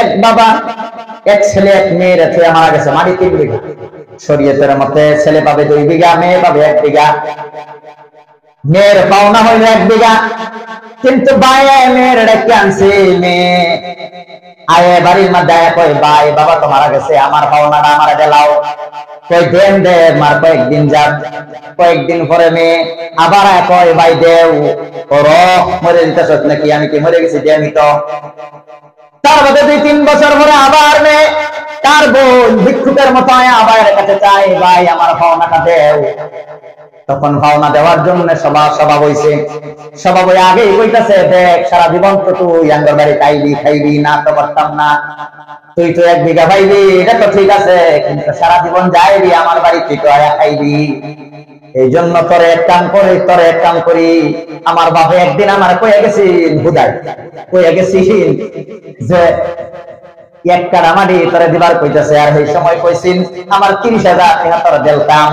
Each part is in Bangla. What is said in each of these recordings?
এক বাবা এক ছেলে এক মেয়ে রেখে মারা গেছে, মাটি 3 বিঘা। শরীয়তের মতে ছেলে পাবে 2 বিঘা, মেয়ে পাবে 1 বিঘা। মেয়ের পাওনা হইল 1 বিঘা, কিন্তু বাইরে মেয়ের রেখে আনছে। মেয়ে আয়ে বাড়ির মধ্যে আয়া কই, ভাই বাবা তো মারা গেছে, আমার পাওনাটা আমার দেলাও। কই দেন দে, মার কয়েকদিন যাক। কয়েকদিন পরে মেয়ে আবার আয়া কই, ভাই দেও। ওর মরে যেতেছ নাকি? আমি কি মরে গেছি? দেমি তো। তার মধ্যে 2-3 বছর পরে আবার মেয়ে তার বোন ভিক্ষুকের মতো আবার কাছে চাই, ভাই আমার পাওনাটা দেও। তখন পাওনা দেওয়ার জন্য স্বভাব হইছে। স্বভাব হয়ে আগেই কইতাছে, দেখ সারা জীবন তো তুই আঙ্গর বাড়ি খাইবি না তো করতাম না, তুই তো 1 বিঘা পাইবি, এটা তো ঠিক আছে, কিন্তু সারা জীবন যাইবি আমার বাড়ি, তুই তো আয়া খাইবি। এই জন্য তোরে এক কাম করি। আমার বাবা একদিন আমার কইয়া গেছিন, হুদাই কইয়া গেছিন যে 1 কাড়া মাটি তোরে দিবার কইতাছে, আর এই সময় কইছিন আমার 30,000 টাকা তোরে দিলতাম,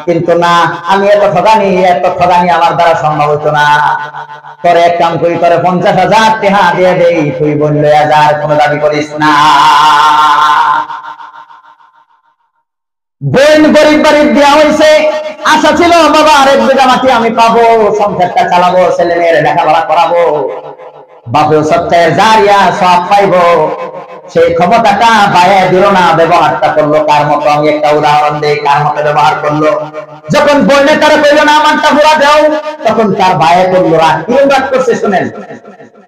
কিন্তু না, আমি এত ঠগানি আমার দ্বারা সম্ভব হইতো না। তোরে এক কাম করি, তোরে 50,000 টাকা দিয়ে দেই, তুই বললে আর কোনো দাবি করিস না। বোন গরিব বাড়ির দেওয়া হয়েছে, আশা ছিল বাবা আর 1 বিঘা মাটি আমি পাবো, সংসারটা চালাবো, ছেলে মেয়ের লেখাপড়া করাবো, বাপেও সপ্তাহের জারিয়া সব পাইবো। সেই ক্ষমতাটা পায়ে দিল না, ব্যবহারটা করলো কার মতো? আমি একটা উদাহরণ দেই, কার মতো ব্যবহার করলো। যখন বইনে তারা কইল না আমারটা পুরা দাও, তখন তার ভাইয়ে করলো রাগ। কি রাগ করছে শুনেন।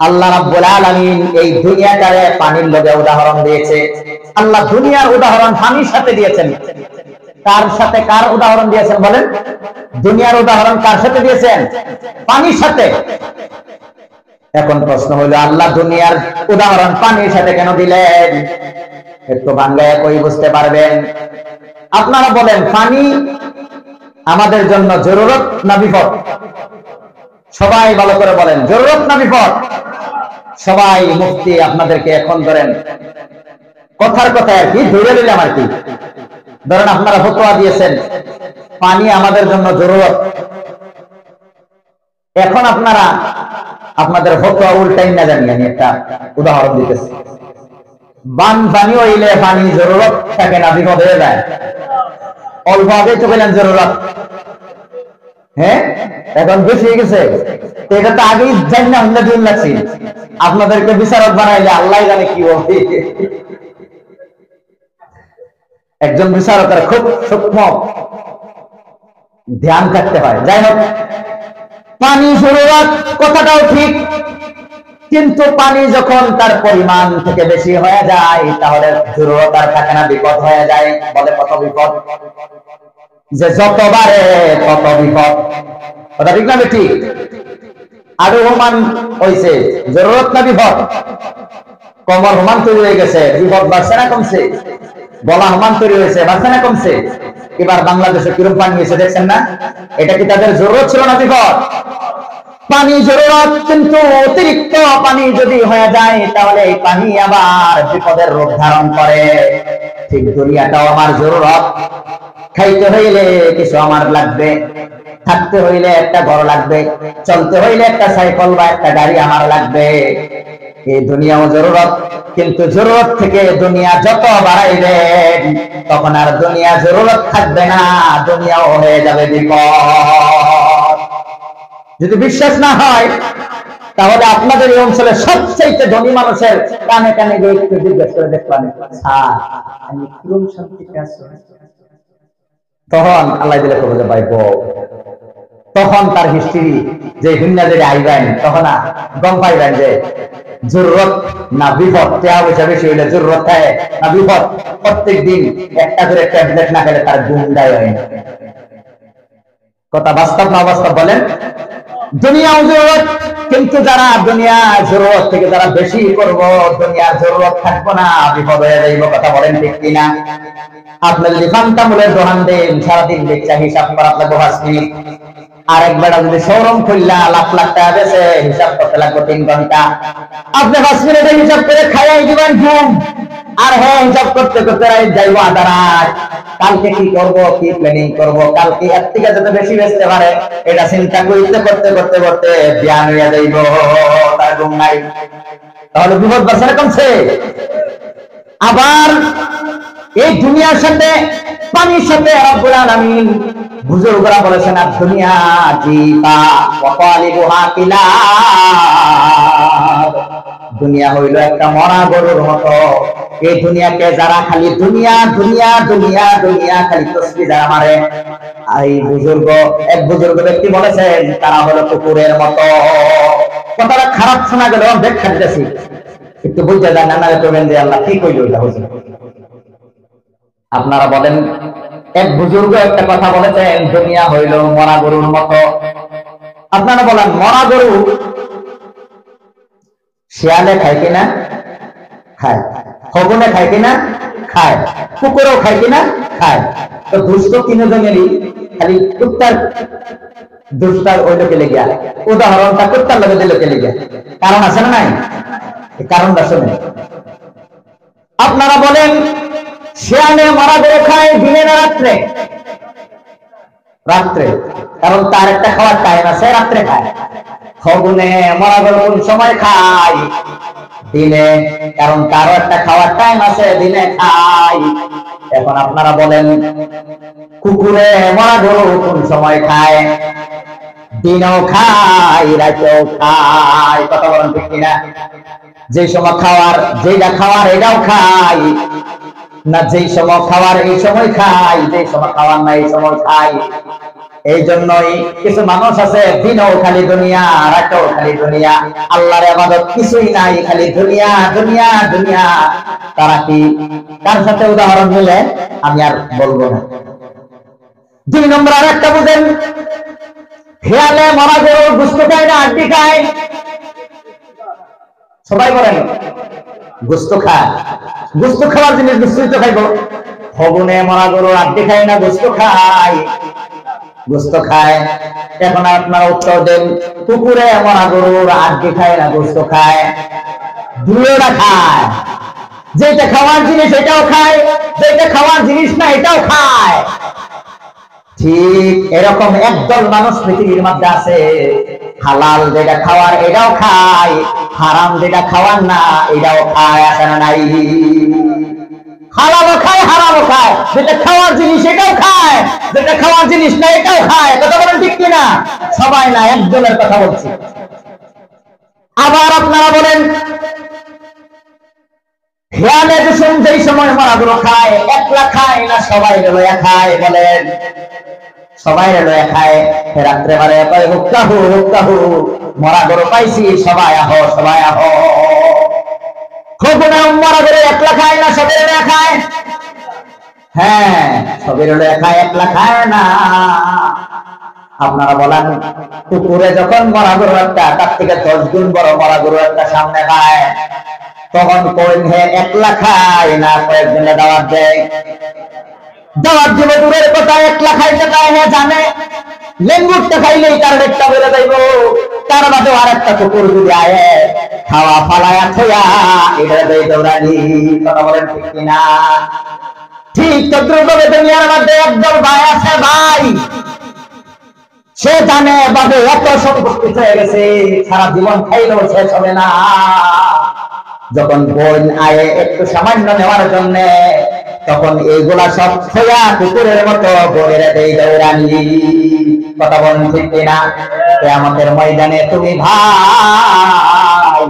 আল্লাহ রাব্বুল আলামিন এই দুনিয়াটারে পানির লগে উদাহরণ দিয়েছে। আল্লাহ দুনিয়ার উদাহরণ পানির সাথে দিয়েছেন। কার সাথে কার উদাহরণ দিয়েছেন বলেন? দুনিয়ার উদাহরণ কার সাথে দিয়েছেন? পানির সাথে। এখন প্রশ্ন হলো, আল্লাহ দুনিয়ার উদাহরণ পানির সাথে কেন দিলেন? একটু বাংলায় কই বুঝতে পারবেন? আপনারা বলেন, পানি আমাদের জন্য জরুরত না বিপদ? সবাই ভালো করে বলেন, জরুরত না বিপদ? সবাই মুফতি আপনাদেরকে এখন ধরেন কথার কথা আর কি ধরে নিলাম আর কি। ধরেন আপনারা ফতোয়া দিয়েছেন পানি আমাদের জন্য জরুরত, এখন আপনারা আপনাদের ফতোয়া উল্টাই না জানি আমি একটা উদাহরণ দিতেছি। বানপানি হইলে পানি জরুরত থাকে না, বিপদ হয়ে যায়। অল্প আগে তো বললেন জরুরত, হ্যাঁ এখন বেশি হয়ে গেছে। এটা তো আগেই জানি না, আমরা দিন লাগছি। আপনাদেরকে বিচারক বানাইলে আল্লাহ জানে কি হবে। একজন বিচারকের খুব সূক্ষ্ম ধ্যান থাকতে হয়। যাই হোক, পানি জরুরত কথাটাও ঠিক, কিন্তু পানি যখন তার পরিমাণ থেকে বেশি হয়ে যায় তাহলে জরুরত আর থাকে না, বিপদ হয়ে যায়। বলে কত বিপদ, যে যতবারে তত বিপদ। কথা ঠিক না ঠিক? আরো হুমান হয়েছে, জরুরত না বিপদ? কমর হুমান তৈরি হয়ে গেছে, বিপদ বাড়ছে না কমছে? বলা হুমান তৈরি হয়েছে, বাড়ছে না কমছে? এবার বাংলাদেশে কিরম পানি হয়েছে দেখছেন না? এটা কি তাদের জরুরত ছিল না বিপদ? পানি জরুরত, কিন্তু অতিরিক্ত পানি যদি হয়ে যায় তাহলে এই পানি আবার বিপদের রূপ ধারণ করে। ঠিক দুনিয়াটাও আমার জরুরত। খাইতে হইলে কিছু আমার লাগবে, থাকতে হইলে একটা ঘর লাগবে, চলতে হইলে একটা সাইকেল বা একটা গাড়ি আমার লাগবে। এই দুনিয়াও জরুরত, কিন্তু জরুরত থেকে দুনিয়া যত বাড়াইবেন তখন আর দুনিয়া জরুরত থাকবে না, দুনিয়াও হয়ে যাবে বিপদ। যদি বিশ্বাস না হয় তাহলে আপনাদের এই অঞ্চলের সবচেয়ে ধনী মানুষের কানে কানে গিয়ে একটু জিজ্ঞেস করে দেখবেন, আমি কিরম শান্তিতে আছি? তখন আল্লাহ দিলে করবো যে ভাই বউ, তখন তার হিস্ট্রি যে ভিন্ন যদি আইবেন তখন গম পাইবেন যে জরুরত না বিপদ। টাকা পয়সা বেশি হইলে জরুরত থাকে না বিপদ? প্রত্যেক দিন একটা করে ট্যাবলেট না খেলে তার গুন্ডাই হয় না। কথা বাস্তব না অবাস্তব বলেন? দুনিয়াও জরুরত, কিন্তু যারা দুনিয়া জরুরত থেকে যারা বেশি করবো, দুনিয়ার জরুরত থাকবো না, বিপদ হয়ে যাইব। কথা বলেন ঠিক কিনা? আপনি যদি ফান্তামূলের দোকান দেন, সারাদিন বেচা হিসাব করা লাগবে 5 মিনিট। আর একবার যদি শোরুম খুললা লাখ লাখ টাকা বেচে হিসাব করতে লাগবে 3 ঘন্টা। আপনি 5 মিনিটে হিসাব করে খাইয়াই দিবেন ঘুম, আর হ্যাঁ হিসাব করতে করতে যাইব আধা রাত। কালকে কি করব, কি প্ল্যানিং করব, কালকে এর থেকে যাতে বেশি বেচতে পারে এটা চিন্তা করতে করতে করতে জ্ঞান হয়ে যাইব, তার ঘুম নাই। তাহলে বিপদ বাড়ছে না কমছে? আবার এই দুনিয়ার সাথে পানির সাথে রব্বুল আলামিন বুজুর্গরা বলেছেন আর দুনিয়া জিবা ওয়া তালিবুহা কিলাব, দুনিয়া হইল একটা মরা গরুর মতো। এই দুনিয়াকে যারা খালি দুনিয়া দুনিয়া দুনিয়া দুনিয়া খালি তসবিহ যারা মারে, এই এক বুজুর্গ ব্যক্তি বলেছেন তারা হলো কুকুরের মতো। কথাটা খারাপ শোনা গেল, ব্যাখ্যা দিতেছি, একটু বুঝতে যান না করবেন যে আল্লাহ কি কইল এটা হয়েছে। আপনারা বলেন, এক বুজুর্গ একটা কথা বলেছেন দুনিয়া হইল মরা গরুর মতো। আপনারা বলেন মরা গরু শিয়ালে খায় কিনা? খায়। খগনে খায় কিনা? খায়। কুকুরও খায় কিনা? খায়। তো দুষ্ট তিনজনেরই খালি কুত্তার দুষ্টার ওই লোকে লেগে, উদাহরণটা কুত্তার লোকে দিলে লেগে, কারণ আছে না নাই? কারণটা শুনে। আপনারা বলেন শিয়ালে মরা গরু খায় দিনে না রাত্রে? রাত্রে, কারণ তার একটা খাওয়ার টাইম আছে, রাত্রে খায়। খগনে মরা গরু কোন সময় খায়? দিনে, কারণ তারও একটা খাওয়ার টাইম আছে, দিনে খায়। এখন আপনারা বলেন কুকুরে মরা গরু কোন সময় খায়? দিনেও খায়, রাতেও খায়। কথা বলেন ঠিক কিনা? যে সময় খাওয়ার, যেটা খাওয়ার এটাও খায় না, যেই সময় খাওয়ার এই সময় খাই, যেই সময় খাওয়ার না এই সময় খাই। এই জন্যই কিছু মানুষ আছে দিনও খালি দুনিয়া, রাতেও খালি দুনিয়া, আল্লাহর ইবাদত কিছুই নাই, খালি দুনিয়া দুনিয়া দুনিয়া। তারা কি কার সাথে উদাহরণ দিলে আমি আর বলবো না। 2 নম্বর আর একটা বুঝেন, খেয়ালে মরা গরুর গোশত খায় না আড্ডি খায়? সবাই বলেন গোশত খায়। গোশত খাওয়ার জিনিস গোশতই তো খাইব। খগনে মরা গরুর আড্ডি খায় না গোশত খায়? গোশত খায়। এখন আপনারা উত্তর দেন কুকুরে মরা গরুর আড্ডি খায় না গোশত খায়? দুটোটা খায়। যেটা খাওয়ার জিনিস এটাও খায়, যেটা খাওয়ার জিনিস না এটাও খায়। ঠিক এরকম একদল মানুষ পৃথিবীর মধ্যে আছে, হালাল যেটা খাওয়ার এটাও খায়, হারাম যেটা খাওয়ার না এটাও খায়। আছে না নাই? হালালও খায়, হারামও খায়। যেটা খাওয়ার জিনিস এটাও খায়, যেটা খাওয়ার জিনিস না এটাও খায়। কথা বলেন ঠিক কিনা? সবাই না, একজনের কথা বলছি। আবার আপনারা বলেন খেয়ালে যখন যেই সময় মরাগুলো খায়, একলা খায় না সবাই লয়া খায়? বলেন সবাই লয়া খায়। রাত্রে বারে কয় হুক্কাহু হুক্কাহু, মরা গরু পাইছি, সবাই আহো সবাই আহো। খগনে মরা গরু একলা খায় না সবাই লয়া খায়? হ্যাঁ, সবাই লয়া খায়, একলা খায় না। আপনারা বলেন কুকুরে যখন মরা গরু একটা, তার থেকে 10 গুণ বড় মরা গরু একটা সামনে খায়, তখন কোন হে একলা খায় না কয়েকজনে দাওয়াত দেয়? দাওয়াত দিলে দূরের কথা, একলা খাইতে চায় না, জানে লেঙ্গুরটা খাইলেই তার একটা বেড়ে যাইব। তার বাদে আর একটা কুকুর যদি আয়ে খাওয়া ফালায়া থইয়া এটা দেয় দৌড়ানি। কথা বলেন ঠিক কিনা? ঠিক তদ্রুপভাবে দুনিয়ার মধ্যে একদল ভাই আছে, ভাই সে জানে বাবু এত সম্পত্তি হয়ে গেছে, সারা জীবন খাইলেও শেষ হবে না। যখন বোন আয়ে একটু সামান্য নেওয়ার জন্য, তখন এইগুলা সব খোয়া কুকুরের মতো বোনের দেই দৌড়ানি। কথা বলেন ঠিক কিনা? কিয়ামতের ময়দানে তুমি ভাই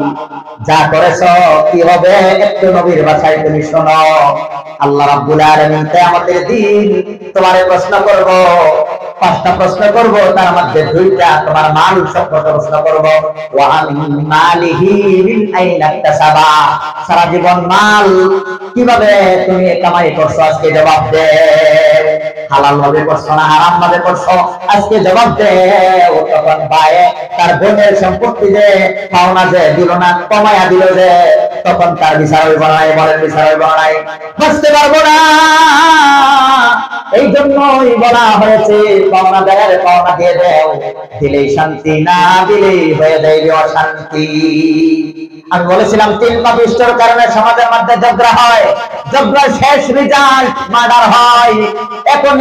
যা করেছ কি হবে, একটু নবীর ভাষায় তুমি শোনো। আল্লাহ রাব্বুল আলামিন কিয়ামতের দিন তোমারে প্রশ্ন করব, 5টা প্রশ্ন করব, তার মধ্যে 2টা তোমার মাল সম্পর্কে প্রশ্ন করব। ওয়া আন মালিহি মিন আইনা ইকতাসাবা, সারা জীবন মাল কিভাবে তুমি কামাই করছো আজকে জবাব দে। হালাল ভাবে করছো না হারাম ভাবে করছো আজকে জবাব দে। ও তখন ভাই তার বোনের সম্পত্তি যে পাওনা যে দিল না, কমায়া দিল যে, তখন তার বিচার হইব নাই? বলেন বিচার হইব নাই? বুঝতে পারবো না। এই জন্যই বলা হয়েছে পাওনাদারের পাওনা দিয়ে দাও, দিলেই শান্তি, না দিলেই হয়ে যায় অশান্তি। আমি বলেছিলাম 3 পাপিষ্ঠর কারণে সমাজের মধ্যে ঝগড়া হয়, ঝগড়ার শেষ রিজাল্ট মার্ডার হয়। এখন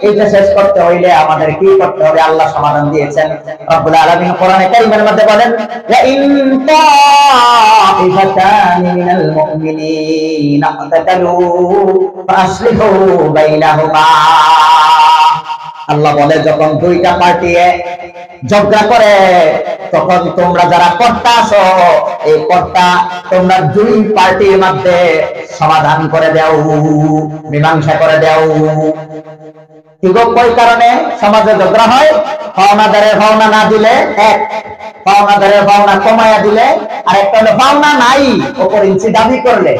এইটা শেষ করতে হইলে আমাদের কি করতে হবে? আল্লাহ সমাধান দিয়েছেন। রব্বুল আলামিন কোরআনে কারীমের মধ্যে বলেন, লা ইন তা'iফাতানি মিনাল মুমিনিনা ইকতালু ফাসলিহু বাইনাহুমা। আল্লাহ বলে, যখন 2টা পার্টি ঝগড়া করে তখন তোমরা যারা কর্তা আছো, এই কর্তা তোমরা 2 পার্টির মধ্যে সমাধান করে দাও, মীমাংসা করে দাও। কই কারণে সমাজে ঝগড়া হয়? পাওনাদারের পাওনা না দিলে এক, পাওনাদারের পাওনা কমায়া দিলে আর একটা হলো পাওনা নাই ওপর ইঞ্চি দাবি করলে।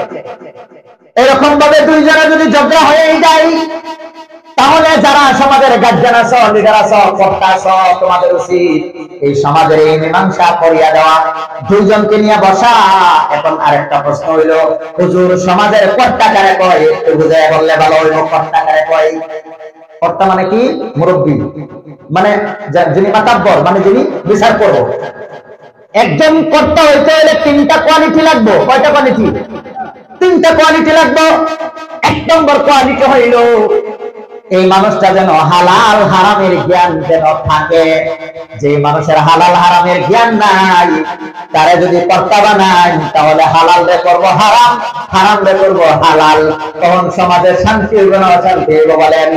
এরকম ভাবে 2 জনে যদি ঝগড়া হয়ে যায়, তাহলে যারা সমাজের গার্জিয়ান আছো, লিডার আছো, কর্তা আছো, তোমাদের উচিত এই সমাজের এই মীমাংসা করিয়া দেওয়া, 2 জনকে নিয়ে বসা। এখন আরেকটা প্রশ্ন হইল, হুজুর সমাজের কর্তা কারে কয়? একটু বুঝায় বললে ভালো হইল। কর্তা কারে কয়? কর্তা মানে কি? মুরব্বী, মানে যিনি মাতাব্বর, মানে যিনি বিচার করবো। একজন কর্তা হইতে হলে 3টা কোয়ালিটি লাগবে। কয়টা কোয়ালিটি? 3টা কোয়ালিটি লাগবে। 1 নম্বর কোয়ালিটি হইল এই মানুষটা যেন হালাল হারামের জ্ঞান যেন থাকে। যে মানুষের হালাল হারামের জ্ঞান নাই, তারে যদি কর্তা বানাই, তাহলে হালাল রে করবো হারাম, হারাম রে করবো হালাল, তখন সমাজের শান্তি হইব না অশান্তি হইব? বলেন,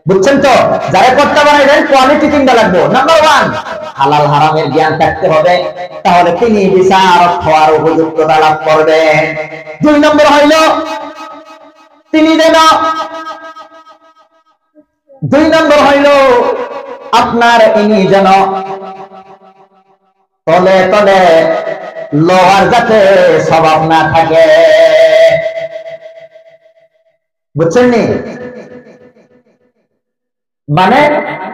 বুঝছেন তো? যারা কর্তা বানাইবেন কোয়ালিটি 3টা লাগবে। নাম্বার 1, হালাল হারামের জ্ঞান থাকতে হবে, তাহলে তিনি বিচারক হওয়ার উপযুক্ততা লাভ করবেন। 2 নম্বর হইল তিনি যেন 2 নম্বর হইল আপনার ইনি যেন তলে তলে লোহার যাতে স্বভাব না থাকে। বুঝছেন নি? মানে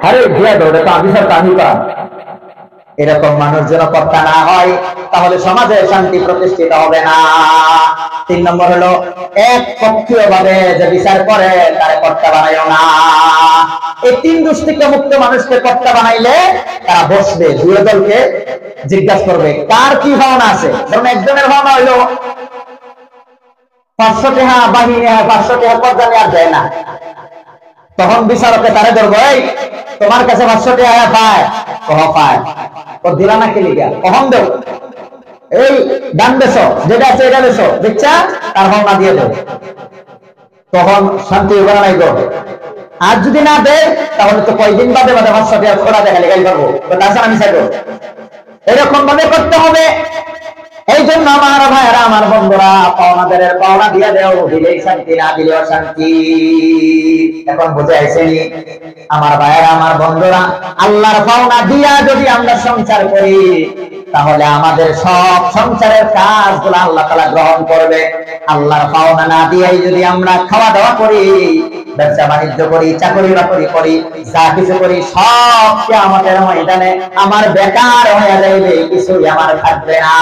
আরে দিয়া দৌড়ে তো আবিষ্কার আমি পা, এরকম মানুষ যেন কর্তা না হয়, তাহলে সমাজে শান্তি প্রতিষ্ঠিত হবে না। 3 নম্বর হলো একপক্ষীয় ভাবে যে বিচার করে তারে কর্তা বানাইও না। এই 3 দৃষ্টিকে মুক্ত মানুষকে কর্তা বানাইলে তারা বসবে, 2 দলকে জিজ্ঞাসা করবে কার কি ভাবনা আছে। ধরুন একজনের ভাবনা হইলো 500 টাকা বাহিনী, 500 টাকা কর্তা নেওয়া যায় না, তখন বিচারকে তারে ধরবো, এই তোমার কাছে 500 টাকা পায়? কহ পায়। তো দিলা না কে লিগা? কখন দেব? এই দান বেছো, যেটা আছে এটা বেছো, দেখছা তার ভাবনা দিয়ে দেব। তখন শান্তি হবে না? নাই গো। আর যদি না দেয় তাহলে তো কয়দিন বাদে বাদে 500 টাকা খোলা দেখা লেগাই করবো, তাছাড়া আমি চাইবো। এরকম ভাবে করতে হবে। এই জন্য আমার ভাইয়েরা, আমার বন্ধুরা, পাওনাদারের পাওনা দিয়ে দেও, দিলেই শান্তি, না দিলে অশান্তি। এখন বুঝে আইছেনি আমার ভাইয়েরা, আমার বন্ধুরা? আল্লাহর পাওনা দিয়া যদি আমরা সংসার করি, তাহলে আমাদের সব সংসারের কাজগুলো আল্লাহ তাআলা গ্রহণ করবে। আল্লাহর পাওনা না দিয়েই যদি আমরা খাওয়া দাওয়া করি, ব্যবসা বাণিজ্য করি, চাকরি বাকরি করি, যা কিছু করি, সবকে আমাদের ময়দানে আমার বেকার হয়ে যাইবে, কিছুই আমার থাকবে না।